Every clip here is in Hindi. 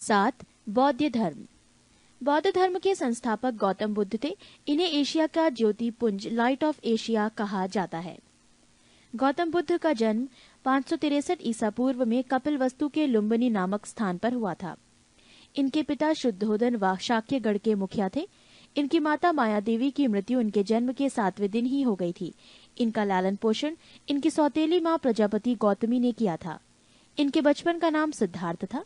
7. बौद्ध धर्म। बौद्ध धर्म के संस्थापक गौतम बुद्ध थे। इन्हें एशिया का ज्योतिपुंज लाइट ऑफ एशिया कहा जाता है। गौतम बुद्ध का जन्म 563 ईसा पूर्व में कपिलवस्तु के लुम्बिनी नामक स्थान पर हुआ था। इनके पिता शुद्धोधन व शाक्यगढ़ के मुखिया थे। इनकी माता माया देवी की मृत्यु इनके जन्म के 7वें दिन ही हो गई थी। इनका लालन पोषण इनकी सौतेली माँ प्रजापति गौतमी ने किया था। इनके बचपन का नाम सिद्धार्थ था।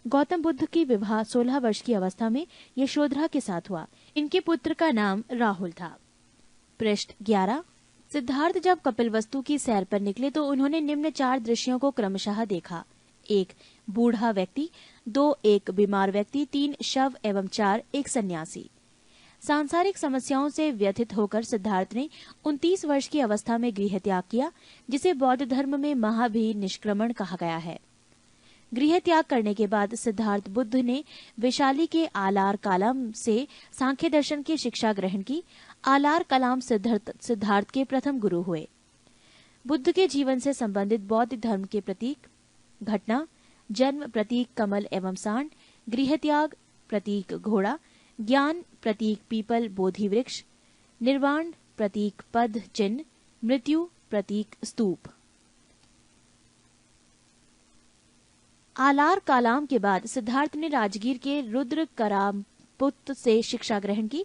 गौतम बुद्ध की विवाह 16 वर्ष की अवस्था में यशोधरा के साथ हुआ। इनके पुत्र का नाम राहुल था। पृष्ठ 11। सिद्धार्थ जब कपिलवस्तु की सैर पर निकले तो उन्होंने निम्न 4 दृश्यों को क्रमशः देखा। 1. बूढ़ा व्यक्ति, 2. एक बीमार व्यक्ति, 3. शव एवं 4. एक सन्यासी। सांसारिक समस्याओं से व्यथित होकर सिद्धार्थ ने 29 वर्ष की अवस्था में गृह त्याग किया, जिसे बौद्ध धर्म में महाभिनिष्क्रमण कहा गया है। गृह त्याग करने के बाद सिद्धार्थ बुद्ध ने वैशाली के आलार कालाम से सांख्य दर्शन की शिक्षा ग्रहण की। आलार कलाम सिद्धार्थ के प्रथम गुरु हुए। बुद्ध के जीवन से संबंधित बौद्ध धर्म के प्रतीक: घटना, जन्म प्रतीक कमल एवं सांड, गृह त्याग प्रतीक घोड़ा, ज्ञान प्रतीक पीपल बोधि वृक्ष, निर्वाण प्रतीक पद चिन्ह, मृत्यु प्रतीक स्तूप। आलार कालाम के बाद सिद्धार्थ ने राजगीर के रुद्र करामपुत से शिक्षा ग्रहण की।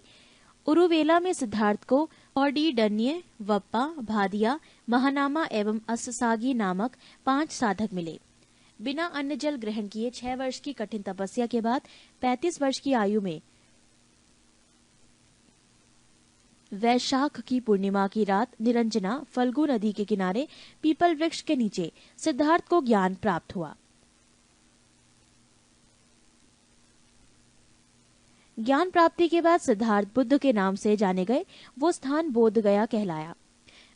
उरुवेला में सिद्धार्थ को औडीडन्य, वप्पा, भादिया, महानामा एवं अस्सागी नामक 5 साधक मिले। बिना अन्न जल ग्रहण किए 6 वर्ष की कठिन तपस्या के बाद 35 वर्ष की आयु में वैशाख की पूर्णिमा की रात निरंजना फल्गु नदी के किनारे पीपल वृक्ष के नीचे सिद्धार्थ को ज्ञान प्राप्त हुआ। ज्ञान प्राप्ति के बाद सिद्धार्थ बुद्ध के नाम से जाने गए। वो स्थान बोध गया कहलाया।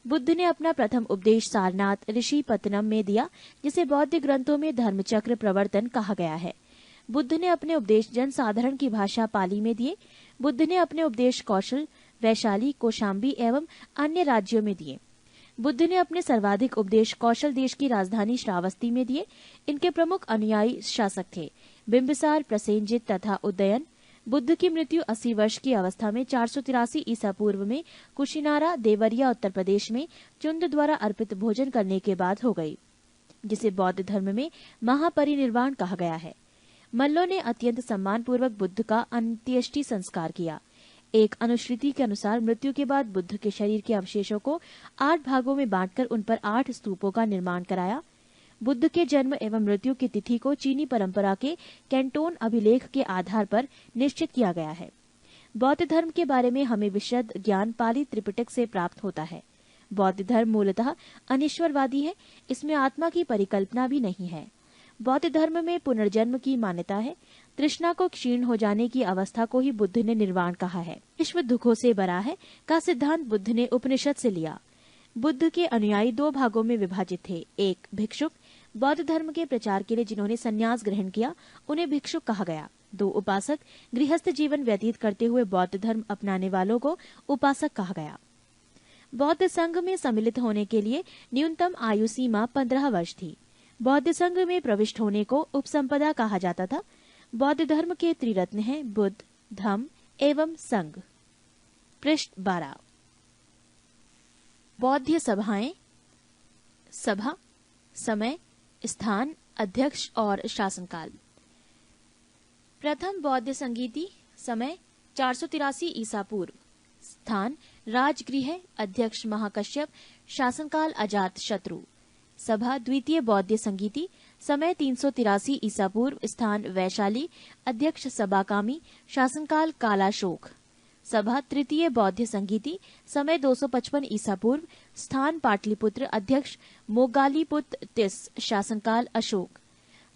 बुद्ध ने अपना प्रथम उपदेश सारनाथ ऋषि पत्तनम में दिया, जिसे बौद्ध ग्रंथों में धर्मचक्र प्रवर्तन कहा गया है। बुद्ध ने अपने उपदेश जन साधारण की भाषा पाली में दिए। बुद्ध ने अपने उपदेश कौशल, वैशाली, कौशाम्बी एवं अन्य राज्यों में दिए। बुद्ध ने अपने सर्वाधिक उपदेश कौशल देश की राजधानी श्रावस्ती में दिए। इनके प्रमुख अनुयायी शासक थे बिंबिसार, प्रसेनजित तथा उदयन। बुद्ध की मृत्यु 80 वर्ष की अवस्था में 483 ईसा पूर्व में कुशिनारा, देवरिया, उत्तर प्रदेश में चुंद द्वारा अर्पित भोजन करने के बाद हो गई, जिसे बौद्ध धर्म में महापरिनिर्वाण कहा गया है। मल्लों ने अत्यंत सम्मानपूर्वक बुद्ध का अंत्येष्टि संस्कार किया। एक अनुश्रुति के अनुसार मृत्यु के बाद बुद्ध के शरीर के अवशेषों को 8 भागों में बांटकर उन पर 8 स्तूपों का निर्माण कराया। बुद्ध के जन्म एवं मृत्यु की तिथि को चीनी परंपरा के कैंटोन अभिलेख के आधार पर निश्चित किया गया है। बौद्ध धर्म के बारे में हमें विशद ज्ञान पाली त्रिपिटक से प्राप्त होता है। बौद्ध धर्म मूलतः अनिश्वरवादी है। इसमें आत्मा की परिकल्पना भी नहीं है। बौद्ध धर्म में पुनर्जन्म की मान्यता है। तृष्णा को क्षीण हो जाने की अवस्था को ही बुद्ध ने निर्वाण कहा है। विश्व दुखों से भरा है का सिद्धांत बुद्ध ने उपनिषद से लिया। बुद्ध के अनुयायी 2 भागों में विभाजित थे। 1. भिक्षुक, बौद्ध धर्म के प्रचार के लिए जिन्होंने संन्यास ग्रहण किया उन्हें भिक्षुक कहा गया। 2. उपासक, गृहस्थ जीवन व्यतीत करते हुए बौद्ध धर्म अपनाने वालों को उपासक कहा गया। बौद्ध संघ में सम्मिलित होने के लिए न्यूनतम आयु सीमा 15 वर्ष थी। बौद्ध संघ में प्रविष्ट होने को उपसंपदा कहा जाता था। बौद्ध धर्म के त्रिरत्न हैं बुद्ध, धम्म एवं संघ। पृष्ठ 12। बौद्ध सभाएं: सभा, समय, स्थान, अध्यक्ष और शासनकाल। प्रथम बौद्ध संगीति, समय 483 ईसा पूर्व, स्थान राजगृह, अध्यक्ष महाकश्यप, शासनकाल अजात शत्रु। सभा द्वितीय बौद्ध संगीति, समय 383 ईसा पूर्व, स्थान वैशाली, अध्यक्ष सबाकामी, शासनकाल कालाशोक। सभा तृतीय बौद्ध संगीति, समय 255 ईसा पूर्व, स्थान पाटलिपुत्र, अध्यक्ष मोगालीपुत्र तिस, शासनकाल अशोक।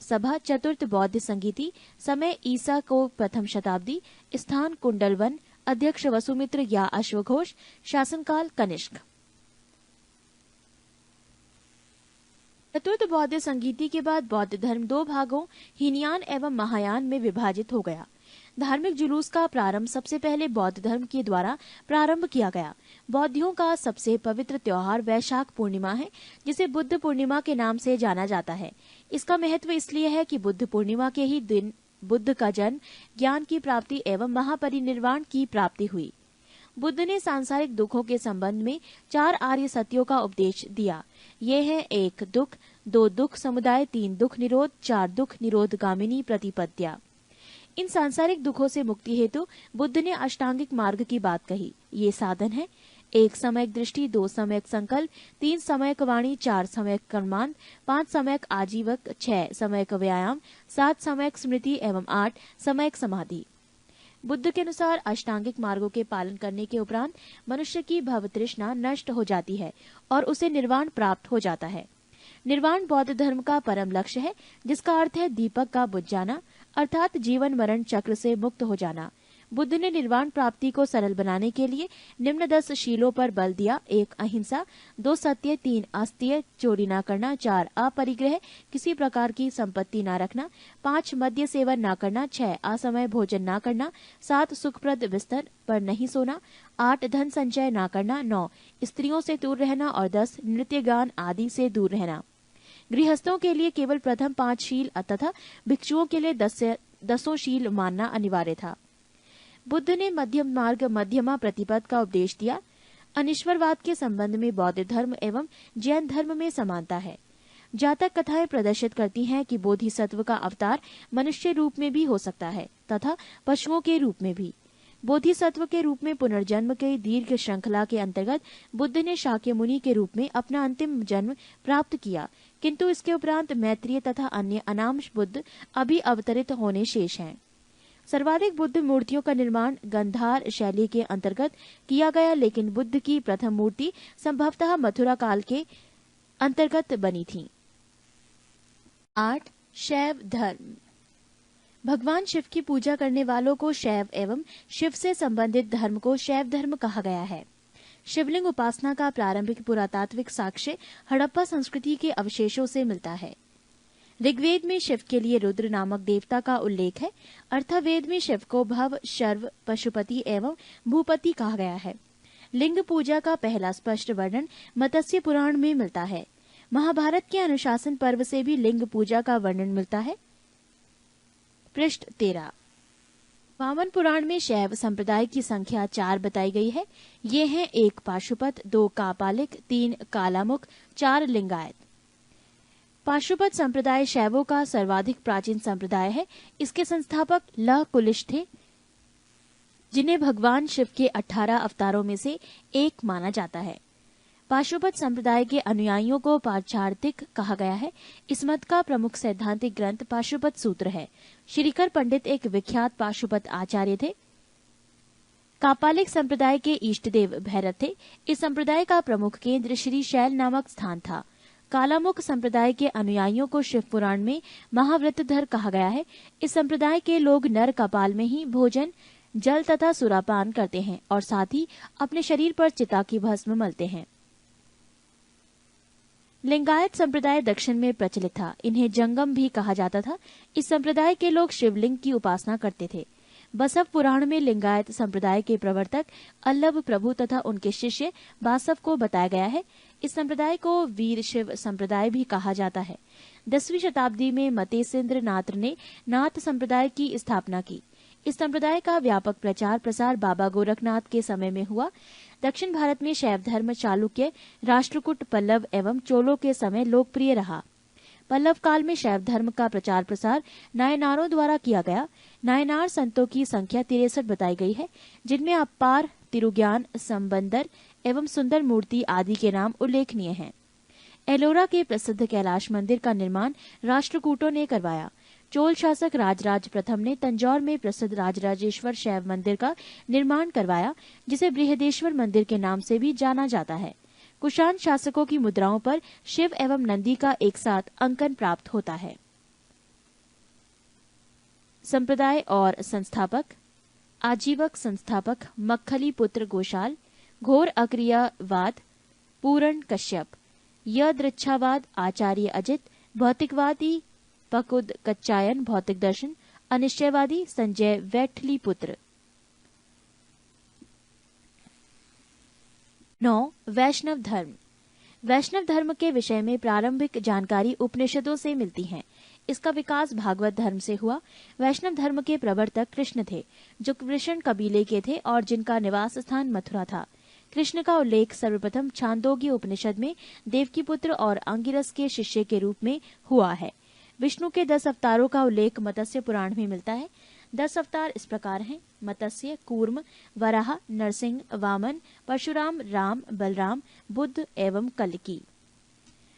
सभा चतुर्थ बौद्ध संगीति, समय ईसा को प्रथम शताब्दी, स्थान कुंडलवन, अध्यक्ष वसुमित्र या अश्वघोष, शासनकाल कनिष्क। चतुर्थ बौद्ध संगीति के बाद बौद्ध धर्म 2 भागों हीनयान एवं महायान में विभाजित हो गया। धार्मिक जुलूस का प्रारंभ सबसे पहले बौद्ध धर्म के द्वारा प्रारंभ किया गया। बौद्धियों का सबसे पवित्र त्योहार वैशाख पूर्णिमा है, जिसे बुद्ध पूर्णिमा के नाम से जाना जाता है। इसका महत्व इसलिए है कि बुद्ध पूर्णिमा के ही दिन बुद्ध का जन्म, ज्ञान की प्राप्ति एवं महापरिनिर्वाण की प्राप्ति हुई। बुद्ध ने सांसारिक दुखों के संबंध में 4 आर्य सत्यों का उपदेश दिया। ये हैं 1 दुख, 2 दुख समुदाय, 3 दुख निरोध, 4 दुख निरोध गामिनी प्रतिपद्या। इन सांसारिक दुखों से मुक्ति हेतु बुद्ध ने अष्टांगिक मार्ग की बात कही। ये साधन है 1 समयक दृष्टि, 2 समयक संकल्प, 3 समयक वाणी, 4 समयक कर्मांत, 5 समयक आजीवक, 6 समयक व्यायाम, 7 समयक स्मृति एवं 8 समयक समाधि। बुद्ध के अनुसार अष्टांगिक मार्गों के पालन करने के उपरांत मनुष्य की भव तृष्णा नष्ट हो जाती है और उसे निर्वाण प्राप्त हो जाता है। निर्वाण बौद्ध धर्म का परम लक्ष्य है, जिसका अर्थ है दीपक का बुझ जाना, अर्थात जीवन मरण चक्र से मुक्त हो जाना। बुद्ध ने निर्वाण प्राप्ति को सरल बनाने के लिए निम्न 10 शीलों पर बल दिया। 1 अहिंसा, 2 सत्य, 3 अस्तेय, चोरी न करना, 4 अपरिग्रह, किसी प्रकार की संपत्ति न रखना, 5 मद्य सेवन न करना, 6 असमय भोजन न करना, 7 सुखप्रद बिस्तर पर नहीं सोना, 8 धन संचय न करना, 9 स्त्रियों से दूर रहना और 10 नृत्य गान आदि से दूर रहना। गृहस्थों के लिए केवल प्रथम 5 शील तथा भिक्षुओं के लिए 10 शील मानना अनिवार्य था। बुद्ध ने मध्यम मार्ग मध्यमा प्रतिपद का उपदेश दिया। अनिश्वरवाद के संबंध में बौद्ध धर्म एवं जैन धर्म में समानता है। जातक कथाएं प्रदर्शित करती हैं कि बोधिसत्व का अवतार मनुष्य रूप में भी हो सकता है तथा पशुओं के रूप में भी। बोधिसत्व के रूप में पुनर्जन्म के दीर्घ श्रृंखला के अंतर्गत बुद्ध ने शाक्य मुनि के रूप में अपना अंतिम जन्म प्राप्त किया, किंतु इसके उपरांत मैत्रेय तथा अन्य अनामश बुद्ध अभी अवतरित होने शेष हैं। सर्वाधिक बुद्ध मूर्तियों का निर्माण गंधार शैली के अंतर्गत किया गया, लेकिन बुद्ध की प्रथम मूर्ति संभवतः मथुरा काल के अंतर्गत बनी थी। 8 शैव धर्म। भगवान शिव की पूजा करने वालों को शैव एवं शिव से संबंधित धर्म को शैव धर्म कहा गया है। शिवलिंग उपासना का प्रारंभिक पुरातात्विक साक्ष्य हड़प्पा संस्कृति के अवशेषों से मिलता है। ऋग्वेद में शिव के लिए रुद्र नामक देवता का उल्लेख है। अर्थवेद में शिव को भव, शर्व, पशुपति एवं भूपति कहा गया है। लिंग पूजा का पहला स्पष्ट वर्णन मत्स्य पुराण में मिलता है। महाभारत के अनुशासन पर्व से भी लिंग पूजा का वर्णन मिलता है। पृष्ठ 13। वामन पुराण में शैव संप्रदाय की संख्या 4 बताई गई है। ये हैं 1 पाशुपत, 2 कापालिक, 3 कालामुख, 4 लिंगायत। पाशुपत संप्रदाय शैवों का सर्वाधिक प्राचीन संप्रदाय है। इसके संस्थापक लह कुलिश थे, जिन्हें भगवान शिव के 18 अवतारों में से एक माना जाता है। पाशुपत संप्रदाय के अनुयायियों को पाचार्थिक कहा गया है। इस मत का प्रमुख सैद्धांतिक ग्रंथ पाशुपत सूत्र है। श्रीकर पंडित एक विख्यात पाशुपत आचार्य थे। कापालिक संप्रदाय के इष्टदेव भैरव थे। इस संप्रदाय का प्रमुख केंद्र श्री शैल नामक स्थान था। कालामुख संप्रदाय के अनुयायियों को शिव पुराण में महाव्रतधर कहा गया है। इस संप्रदाय के लोग नर कपाल में ही भोजन, जल तथा सुरापान करते हैं और साथ ही अपने शरीर पर चिता की भस्म मलते हैं। लिंगायत संप्रदाय दक्षिण में प्रचलित था। इन्हें जंगम भी कहा जाता था। इस संप्रदाय के लोग शिवलिंग की उपासना करते थे। बसव पुराण में लिंगायत संप्रदाय के प्रवर्तक अल्लभ प्रभु तथा उनके शिष्य बासव को बताया गया है। इस संप्रदाय को वीर शिव संप्रदाय भी कहा जाता है। 10वीं शताब्दी में मतेसेंद्र नाथ ने नाथ संप्रदाय की स्थापना की। इस संप्रदाय का व्यापक प्रचार प्रसार बाबा गोरखनाथ के समय में हुआ। दक्षिण भारत में शैव धर्म चालुक्य, राष्ट्रकूट, पल्लव एवं चोलों के समय लोकप्रिय रहा। पल्लव काल में शैव धर्म का प्रचार प्रसार नायनारों द्वारा किया गया। नायनार संतों की संख्या 63 बताई गई है, जिनमें अपार, तिरुज्ञान, संबंदर एवं सुंदर मूर्ति आदि के नाम उल्लेखनीय हैं। एलोरा के प्रसिद्ध कैलाश मंदिर का निर्माण राष्ट्रकूटों ने करवाया। चोल शासक राजराज प्रथम ने तंजौर में प्रसिद्ध राजराजेश्वर शैव मंदिर का निर्माण करवाया, जिसे बृहदेश्वर मंदिर के नाम से भी जाना जाता है। कुषाण शासकों की मुद्राओं पर शिव एवं नंदी का एक साथ अंकन प्राप्त होता है। संप्रदाय और संस्थापक। आजीवक संस्थापक मक्खली पुत्र गोशाल, घोर अक्रियावाद पूरण कश्यप, यदृच्छावाद आचार्य अजित, भौतिकवादी पकुद कच्चायन, भौतिक दर्शन अनिश्चयवादी संजय वैठली पुत्र। 9 वैष्णव धर्म। वैष्णव धर्म के विषय में प्रारंभिक जानकारी उपनिषदों से मिलती है। इसका विकास भागवत धर्म से हुआ। वैष्णव धर्म के प्रवर्तक कृष्ण थे, जो कृष्ण कबीले के थे और जिनका निवास स्थान मथुरा था। कृष्ण का उल्लेख सर्वप्रथम छांदोग्य उपनिषद में देवकी पुत्र और अंगिरस के शिष्य के रूप में हुआ है। विष्णु के 10 अवतारों का उल्लेख मत्स्य पुराण में मिलता है। 10 अवतार इस प्रकार हैं: मत्स्य, कूर्म, वराह, नरसिंह, वामन, परशुराम, राम, बलराम, बुद्ध एवं कल्की।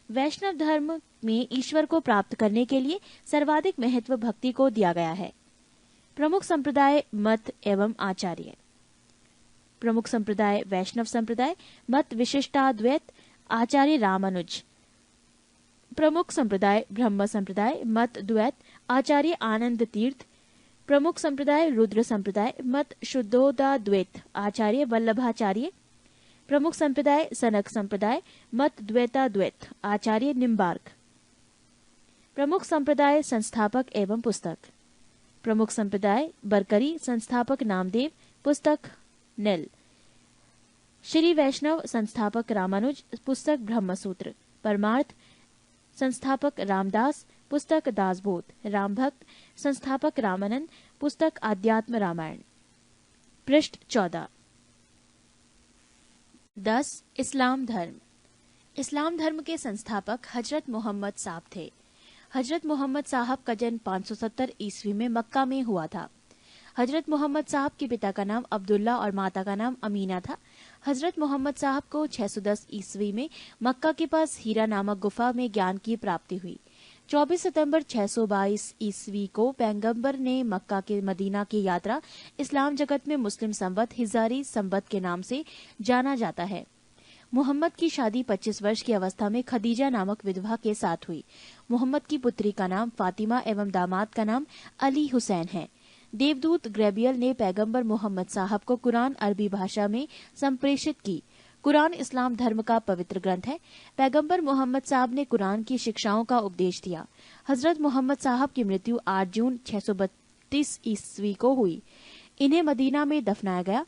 वैष्णव धर्म में ईश्वर को प्राप्त करने के लिए सर्वाधिक महत्व भक्ति को दिया गया है। प्रमुख संप्रदाय, मत एवं आचार्य। प्रमुख संप्रदाय वैष्णव संप्रदाय, मत विशिष्टाद्वैत, आचार्य रामानुज। प्रमुख संप्रदाय ब्रह्म संप्रदाय, मत द्वैत, आचार्य आनंद तीर्थ। प्रमुख संप्रदाय रुद्र संप्रदाय, मत शुद्धोदाद्वैत, आचार्य वल्लभाचार्य। प्रमुख संप्रदाय सनक संप्रदाय, मत द्वैताद्वैत, आचार्य निम्बार्क। प्रमुख संप्रदाय संस्थापक एवं पुस्तक। प्रमुख संप्रदाय बरकरी, संस्थापक नामदेव, पुस्तक नेल। श्री वैष्णव संस्थापक रामानुज, पुस्तक ब्रह्मसूत्र। परमार्थ संस्थापक रामदास, पुस्तक दासबोध। रामभक्त संस्थापक रामानंद, पुस्तक आध्यात्म रामायण। पृष्ठ 14। 10. इस्लाम धर्म। इस्लाम धर्म के संस्थापक हजरत मोहम्मद साहब थे। हजरत मोहम्मद साहब का जन्म 570 ईस्वी में मक्का में हुआ था। हजरत मोहम्मद साहब के पिता का नाम अब्दुल्ला और माता का नाम अमीना था। हजरत मोहम्मद साहब को 610 ईस्वी में मक्का के पास हीरा नामक गुफा में ज्ञान की प्राप्ति हुई। 24 सितंबर 622 ईस्वी को पैगंबर ने मक्का के मदीना की यात्रा इस्लाम जगत में मुस्लिम संवत हिजारी संवत के नाम से जाना जाता है। मोहम्मद की शादी 25 वर्ष की अवस्था में खदीजा नामक विधवा के साथ हुई। मोहम्मद की पुत्री का नाम फातिमा एवं दामाद का नाम अली हुसैन है। देवदूत ग्रेबियल ने पैगंबर मोहम्मद साहब को कुरान अरबी भाषा में संप्रेषित की। कुरान इस्लाम धर्म का पवित्र ग्रंथ है। पैगंबर मोहम्मद साहब ने कुरान की शिक्षाओं का उपदेश दिया। हजरत मोहम्मद साहब की मृत्यु 8 जून 632 ईस्वी को हुई। इन्हें मदीना में दफनाया गया।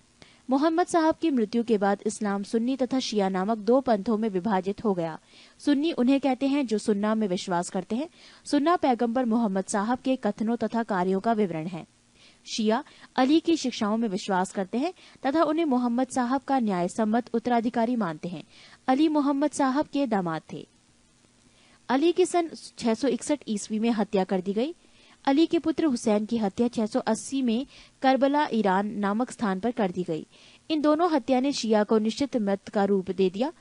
मोहम्मद साहब की मृत्यु के बाद इस्लाम सुन्नी तथा शिया नामक 2 पंथों में विभाजित हो गया। सुन्नी उन्हें कहते हैं जो सुन्ना में विश्वास करते हैं। सुन्ना पैगंबर मोहम्मद साहब के कथनों तथा कार्यों का विवरण है। शिया अली की शिक्षाओं में विश्वास करते हैं तथा उन्हें मोहम्मद साहब का न्याय सम्मत उत्तराधिकारी मानते हैं। अली मोहम्मद साहब के दामाद थे। अली की सन 661 ईस्वी में हत्या कर दी गई। अली के पुत्र हुसैन की हत्या 680 में करबला ईरान नामक स्थान पर कर दी गई। इन दोनों हत्या ने शिया को निश्चित मत का रूप दे दिया।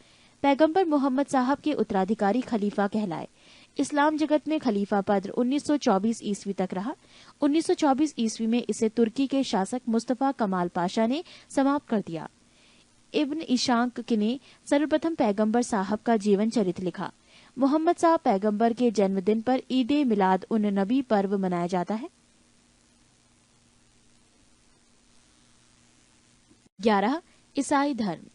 पैगंबर मोहम्मद साहब के उत्तराधिकारी खलीफा कहलाए। इस्लाम जगत में खलीफा पद 1924 ईस्वी तक रहा। 1924 ईस्वी में इसे तुर्की के शासक मुस्तफा कमाल पाशा ने समाप्त कर दिया। इब्न इशाक ने सर्वप्रथम पैगंबर साहब का जीवन चरित्र लिखा। मोहम्मद साहब पैगंबर के जन्मदिन पर ईद मिलाद उन नबी पर्व मनाया जाता है। 11. ईसाई धर्म।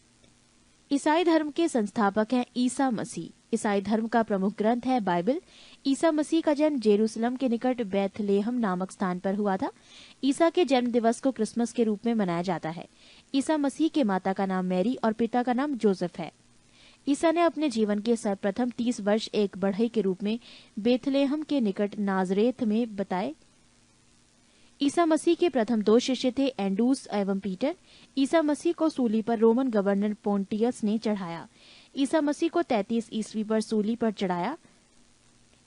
ईसाई धर्म के संस्थापक हैं ईसा मसीह। ईसाई धर्म का प्रमुख ग्रंथ है बाइबल। ईसा मसीह का जन्म जेरूसलम के निकट बैथलेहम नामक स्थान पर हुआ था। ईसा के जन्म दिवस को क्रिसमस के रूप में मनाया जाता है। ईसा मसीह के माता का नाम मैरी और पिता का नाम जोसेफ है। ईसा ने अपने जीवन के सर्वप्रथम 30 वर्ष एक बढ़ई के रूप में बैथलेहम के निकट नाजरेथ में बताए। ईसा मसीह के प्रथम 2 शिष्य थे एंडूस एवं पीटर। ईसा मसीह को सूली पर रोमन गवर्नर पोंटियस ने चढ़ाया। ईसा मसीह को 33 ईस्वी पर सूली पर चढ़ाया।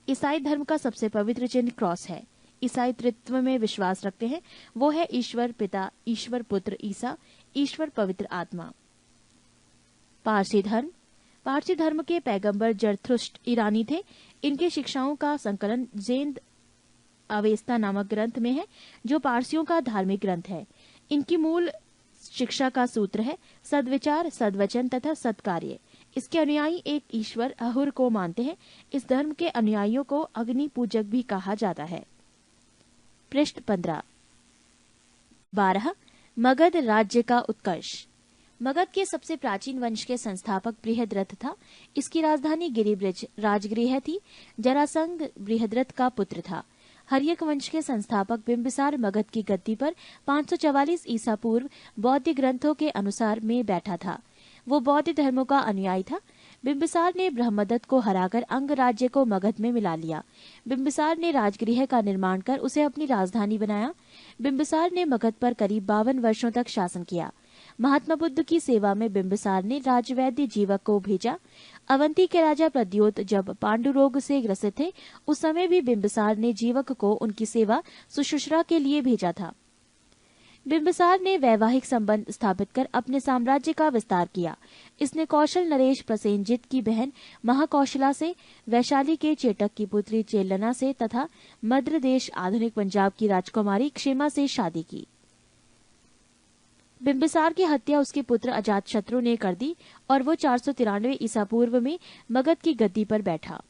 ईसाई धर्म का सबसे पवित्र चिन्ह क्रॉस है। ईसाई त्रित्व में विश्वास रखते हैं। वो है ईश्वर पिता, ईश्वर पुत्र ईसा, ईश्वर पवित्र आत्मा। पारसी धर्म। पारसी धर्म के पैगंबर जरथुष्ट्र ईरानी थे। इनके शिक्षाओं का संकलन जेंद अवेस्ता नामक ग्रंथ में है, जो पारसियों का धार्मिक ग्रंथ है। इनकी मूल शिक्षा का सूत्र है सद्विचार, सद्वचन तथा सत्कार्य। इसके अनुयायी एक ईश्वर अहुर को मानते हैं। इस धर्म के अनुयायियों को अग्नि पूजक भी कहा जाता है। पृष्ठ 15। 12. मगध राज्य का उत्कर्ष। मगध के सबसे प्राचीन वंश के संस्थापक बृहद्रथ था। इसकी राजधानी गिरिब्रज राजगृह थी। जरासंध बृहद्रथ का पुत्र था। हर्यक वंश के संस्थापक बिंबिसार मगध की गद्दी पर 544 ईसा पूर्व बौद्ध ग्रंथों के अनुसार में बैठा था। वो बौद्ध धर्मों का अनुयायी था। बिंबिसार ने ब्रह्मदत्त को हराकर अंग राज्य को मगध में मिला लिया। बिंबिसार ने राजगृह का निर्माण कर उसे अपनी राजधानी बनाया। बिंबिसार ने मगध पर करीब 52 वर्षों तक शासन किया। महात्मा बुद्ध की सेवा में बिंबिसार ने राजवैद्य जीवक को भेजा। अवंती के राजा प्रद्योत जब पांडु रोग से ग्रसित थे, उस समय भी बिंबिसार ने जीवक को उनकी सेवा सुश्रूषा के लिए भेजा था। बिंबिसार ने वैवाहिक संबंध स्थापित कर अपने साम्राज्य का विस्तार किया। इसने कौशल नरेश प्रसेनजित की बहन महाकौशला से, वैशाली के चेटक की पुत्री चेल्लना से तथा मद्र देश आधुनिक पंजाब की राजकुमारी क्षेमा से शादी की। बिंबिसार की हत्या उसके पुत्र अजातशत्रु ने कर दी और वो 493 ईसा पूर्व में मगध की गद्दी पर बैठा।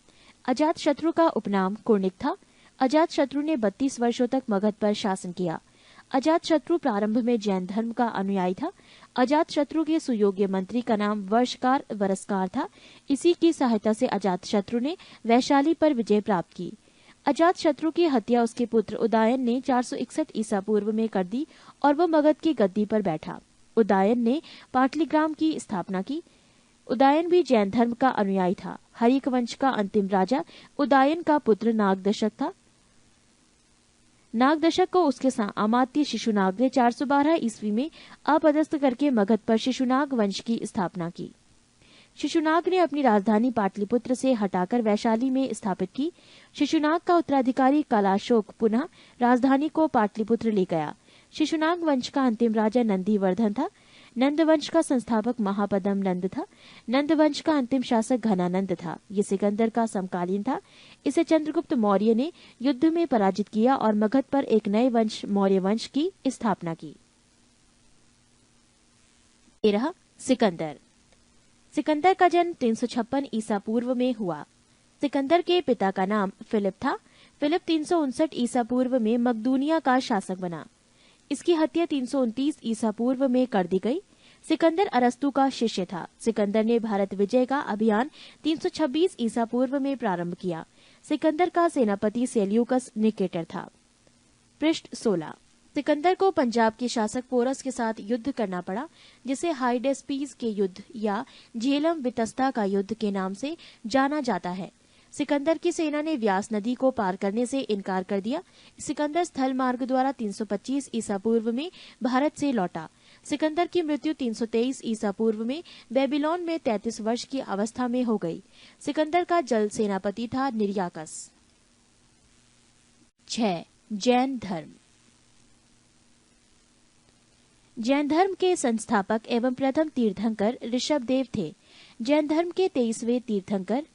अजातशत्रु का उपनाम कुर्णिक था। अजातशत्रु ने 32 वर्षों तक मगध पर शासन किया। अजातशत्रु प्रारंभ में जैन धर्म का अनुयायी था। अजातशत्रु के सुयोग्य मंत्री का नाम वर्षकार वरस्कार था। इसी की सहायता से अजातशत्रु ने वैशाली पर विजय प्राप्त की। अजातशत्रु की हत्या उसके पुत्र उदयन ने 461 ईसा पूर्व में कर दी और वो मगध की गद्दी पर बैठा। उदयन ने पाटलिग्राम की स्थापना की। उदयन भी जैन धर्म का अनुयायी था। हरिक वंश का अंतिम राजा उदयन का पुत्र नागदशक था। नागदशक को उसके अमात्य शिशुनाग ने 412 ईस्वी में अपदस्थ करके मगध पर शिशुनाग वंश की स्थापना की। शिशुनाग ने अपनी राजधानी पाटलिपुत्र से हटाकर वैशाली में स्थापित की। शिशुनाग का उत्तराधिकारी कालाशोक पुनः राजधानी को पाटलिपुत्र ले गया। शिशुनाग वंश का अंतिम राजा नंदीवर्धन था। नंद वंश का संस्थापक महापदम नंद था। नंद वंश का अंतिम शासक घनानंद था। ये सिकंदर का समकालीन था। इसे चंद्रगुप्त मौर्य ने युद्ध में पराजित किया और मगध पर एक नए वंश मौर्य वंश की स्थापना की। 13 सिकंदर। सिकंदर का जन्म 356 ईसा पूर्व में हुआ। सिकंदर के पिता का नाम फिलिप था। फिलिप 359 ईसा पूर्व में मकदूनिया का शासक बना। इसकी हत्या 329 ईसा पूर्व में कर दी गई। सिकंदर अरस्तु का शिष्य था। सिकंदर ने भारत विजय का अभियान 326 ईसा पूर्व में प्रारंभ किया। सिकंदर का सेनापति सेल्यूकस निकेटर था। पृष्ठ 16। सिकंदर को पंजाब के शासक पोरस के साथ युद्ध करना पड़ा, जिसे हाइडेस्पीस के युद्ध या झेलम वितस्ता का युद्ध के नाम से जाना जाता है। सिकंदर की सेना ने व्यास नदी को पार करने से इनकार कर दिया। सिकंदर स्थल मार्ग द्वारा 325 ईसा पूर्व में भारत से लौटा। सिकंदर की मृत्यु 323 ईसा पूर्व में बेबीलोन में 33 वर्ष की अवस्था में हो गई। सिकंदर का जल सेनापति था निर्याकस। 6 जैन धर्म। जैन धर्म के संस्थापक एवं प्रथम तीर्थंकर ऋषभदेव थे। जैन धर्म के 23वें तीर्थंकर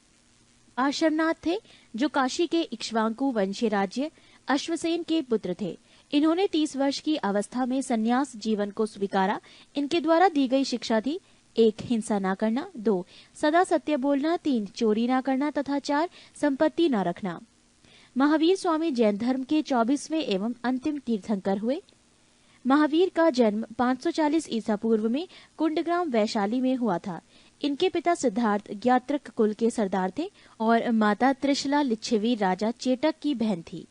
आश्रमनाथ थे, जो काशी के इक्ष्वाकु वंशीय राज्य अश्वसेन के पुत्र थे। इन्होंने 30 वर्ष की अवस्था में संन्यास जीवन को स्वीकारा। इनके द्वारा दी गई शिक्षा थी: 1 हिंसा न करना, 2 सदा सत्य बोलना, 3 चोरी न करना तथा 4 संपत्ति न रखना। महावीर स्वामी जैन धर्म के 24वें एवं अंतिम तीर्थंकर हुए। महावीर का जन्म 540 ईसा पूर्व में कुंडग्राम वैशाली में हुआ था। इनके पिता सिद्धार्थ ज्ञात्रक कुल के सरदार थे और माता त्रिशला लिच्छवी राजा चेटक की बहन थी।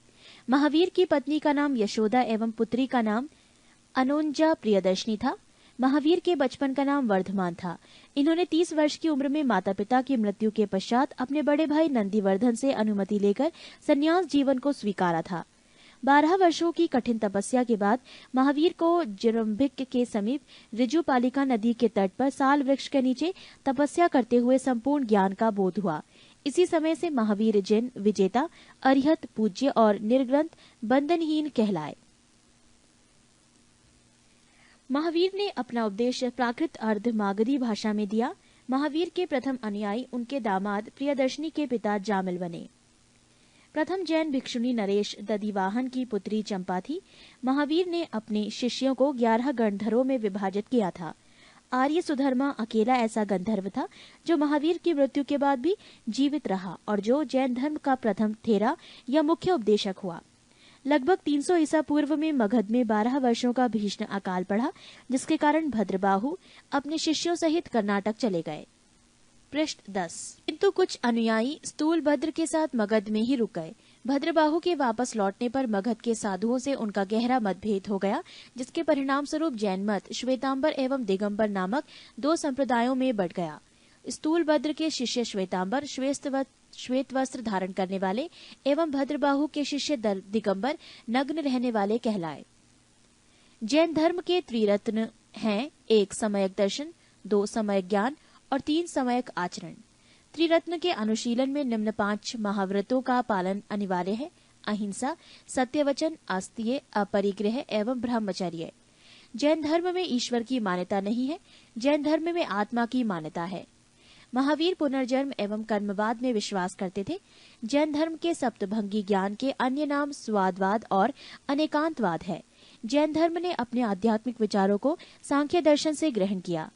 महावीर की पत्नी का नाम यशोदा एवं पुत्री का नाम अनोंजा प्रियदर्शनी था। महावीर के बचपन का नाम वर्धमान था। इन्होंने 30 वर्ष की उम्र में माता पिता की मृत्यु के पश्चात अपने बड़े भाई नंदीवर्धन से अनुमति लेकर संन्यास जीवन को स्वीकारा था। 12 वर्षों की कठिन तपस्या के बाद महावीर को जिरम्भिक के समीप ऋजुपालिका नदी के तट पर साल वृक्ष के नीचे तपस्या करते हुए संपूर्ण ज्ञान का बोध हुआ। इसी समय से महावीर जिन विजेता, अरिहत, पूज्य और निर्ग्रंथ बंधनहीन कहलाए। महावीर ने अपना उपदेश प्राकृत अर्ध मागधी भाषा में दिया। महावीर के प्रथम अनुयायी उनके दामाद प्रियदर्शनी के पिता जामिल बने। प्रथम जैन भिक्षुणी नरेश दधिवाहन की पुत्री चंपा थी। महावीर ने अपने शिष्यों को 11 गंधर्वों में विभाजित किया था। आर्य सुधर्मा अकेला ऐसा गंधर्व था जो महावीर की मृत्यु के बाद भी जीवित रहा और जो जैन धर्म का प्रथम थेरा या मुख्य उपदेशक हुआ। लगभग 300 ईसा पूर्व में मगध में 12 वर्षों का भीषण अकाल पड़ा, जिसके कारण भद्रबाहु अपने शिष्यों सहित कर्नाटक चले गए। पृष्ठ 10। किंतु कुछ अनुयायी स्थूलभद्र के साथ मगध में ही रुक गए। भद्रबाहु के वापस लौटने पर मगध के साधुओं से उनका गहरा मतभेद हो गया, जिसके परिणाम स्वरूप जैन मत श्वेतांबर एवं दिगंबर नामक 2 संप्रदायों में बढ़ गया। स्थूलभद्र के शिष्य श्वेतांबर श्वेत वस्त्र धारण करने वाले एवं भद्रबाहु के शिष्य दिगंबर नग्न रहने वाले कहलाए। जैन धर्म के त्रिरत्न हैं 1 सम्यक दर्शन, 2 सम्यक ज्ञान और 3 सम्यक आचरण। त्रिरत्न के अनुशीलन में निम्न 5 महाव्रतों का पालन अनिवार्य है: अहिंसा, सत्यवचन, आस्तीय, अपरिग्रह एवं ब्रह्मचर्य। जैन धर्म में ईश्वर की मान्यता नहीं है, जैन धर्म में आत्मा की मान्यता है। महावीर पुनर्जन्म एवं कर्मवाद में विश्वास करते थे। जैन धर्म के सप्तभंगी ज्ञान के अन्य नाम स्वादवाद और अनेकांतवाद है। जैन धर्म ने अपने आध्यात्मिक विचारों को सांख्य दर्शन से ग्रहण किया।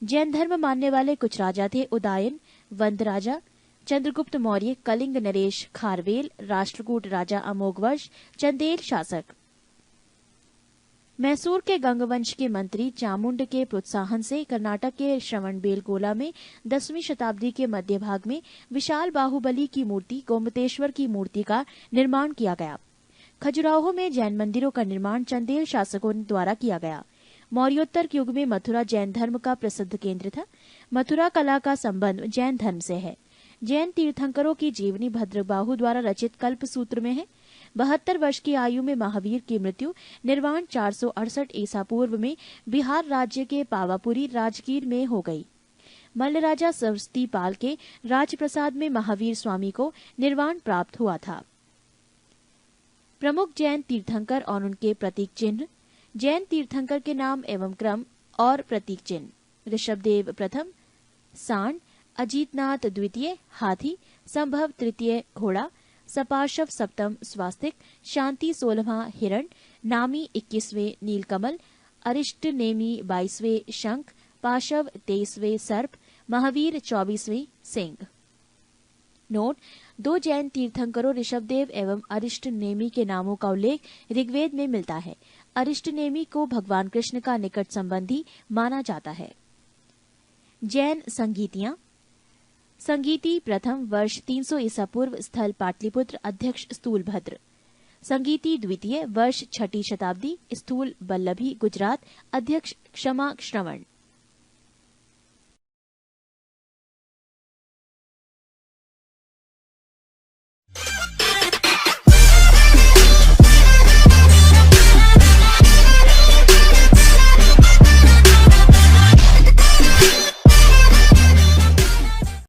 जैन धर्म मानने वाले कुछ राजा थे: उदायन, वंद राजा, चंद्रगुप्त मौर्य, कलिंग नरेश खारवेल, राष्ट्रकूट राजा अमोघवर्ष, चंदेल शासक। मैसूर के गंगवंश के मंत्री चामुंड के प्रोत्साहन से कर्नाटक के श्रवणबेलगोला में 10वीं शताब्दी के मध्य भाग में विशाल बाहुबली की मूर्ति गोमतेश्वर की मूर्ति का निर्माण किया गया। खजुराहो में जैन मंदिरों का निर्माण चंदेल शासकों द्वारा किया गया। मौर्योत्तर युग में मथुरा जैन धर्म का प्रसिद्ध केंद्र था। मथुरा कला का संबंध जैन धर्म से है। जैन तीर्थंकरों की जीवनी भद्रबाहु द्वारा रचित कल्प सूत्र में है। 72 वर्ष की आयु में महावीर की मृत्यु निर्वाण 468 ईसा पूर्व में बिहार राज्य के पावापुरी राजगीर में हो गई। मल्ल राजा सरस्वती पाल के राजप्रसाद में महावीर स्वामी को निर्वाण प्राप्त हुआ था। प्रमुख जैन तीर्थंकर और उनके प्रतीक चिन्ह। जैन तीर्थंकर के नाम एवं क्रम और प्रतीक चिन्ह: ऋषभदेव प्रथम सांड, अजीतनाथ द्वितीय हाथी, संभव तृतीय घोड़ा, सपार्शव सप्तम स्वास्तिक, शांति 16वां हिरण, नामी 21वें नीलकमल, अरिष्ट नेमी 22वें शंख, पाशव 23वें सर्प, महावीर 24वें सिंह। नोट: 2 जैन तीर्थंकरों ऋषभदेव एवं अरिष्ट नेमी के नामों का उल्लेख ऋग्वेद में मिलता है। अरिष्ट नेमी को भगवान कृष्ण का निकट संबंधी माना जाता है। जैन संगीतियां। संगीति प्रथम वर्ष 300 ईसा पूर्व, स्थल पाटलिपुत्र, अध्यक्ष स्थूलभद्र। संगीति द्वितीय वर्ष 6ठी शताब्दी, स्थूल बल्लभी गुजरात, अध्यक्ष क्षमा श्रवण।